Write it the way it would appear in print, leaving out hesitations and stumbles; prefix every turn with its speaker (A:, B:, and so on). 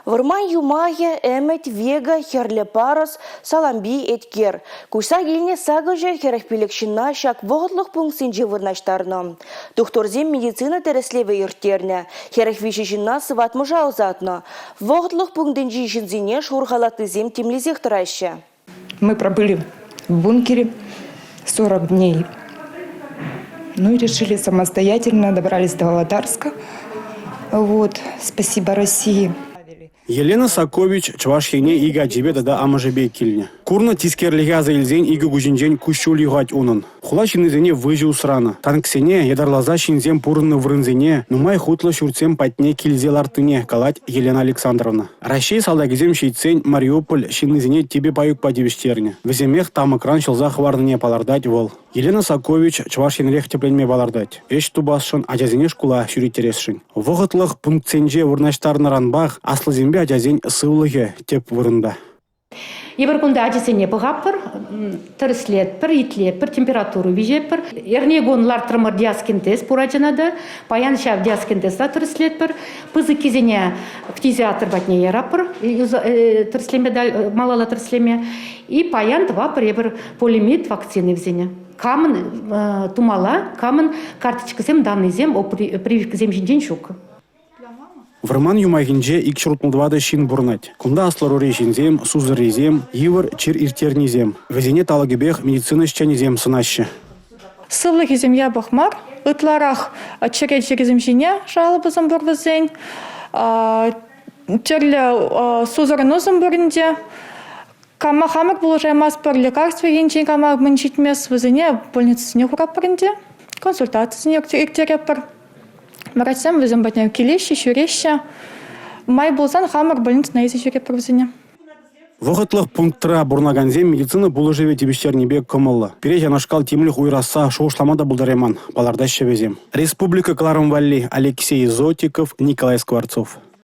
A: Вырман юмае, эмет, вега, херле парос, саламби эткер. Куйса гильне сагыжа херехпилекшина шак воготлық пунктсинже вырнаштарно. Тухторзем медицина тереслеве иртерне. Херехвишишина сыватмыжа узатно. Воготлық пунктинжи жинзине шурхалатызем темлезех тараща.
B: Мы пробыли в бункере 40 дней. Ну и решили самостоятельно, добрались до Володарска. Вот, спасибо России.
C: Елена Сакович чвашхене ига жебеда да амажебе килне. Курна тискерлиге азайлзен ига гужинжен кущулигать унын. Хула шинезене выжи усрана. Танксене едарлаза шинзем пурынны врынзене, нумай хутлы шурцем патне килзел артыне, калать Елена Александровна. Ращей салдагизем шейцень Мариуполь шинезене тебе паюк падивиштерне. Веземех там экран шелза хварныне палардать вол. Елена Сакович чвашхенрех тепленме балардать. Эш тубасшын ажазене шкула шүритересшин. Вогытлых пунктсенже вырнаштарны ранбах аслы зембе ажазен сывлыге теп вырында.
D: Ебір күнді әжесене бұғаппыр, түріслетпір, итлетпір, температуру вижеппір. Ернегон лартырмыр диаскентес пураджанады, паян шав диаскентесла түріслетпір. Пызы кезене фтизиатр батне ераппыр, түріслеме, малала түріслеме. И паян тваппыр ебір полимит вакцины взене. Камын тумала, камын карточкасем данныйзем, прививкізем жинжен шук.
C: Вырман юмайгинже икшрутмылдвады шин бурнать. Кунда асларуре шинзем, сузырезем, йывыр чир иртернизем. Везене талагебех медицина щанизем сынаще.
E: Сывлыхи земля бахмар, ытларах черечерезем жине жалобызым бурвызень, черле сузырынызым бурынде, кама хамак булажаймас пар лекарства енчен кама мынчитмес вызене больницасыне хураппарынде, консультациясыне иртереппар. Врачам везем батняю килещи, щуреща. Май болсан хамар больниц на изи щуреппар вызене.
C: Вогытлых пунктра бурнаганзем медицина булыжеве тибиштернебе кымылы. Переж анашкал тимлих уйраса шоушламада булдареман, балардаща везем. Республика Кларом-Валли, Алексей Зотиков, Николай Скворцов.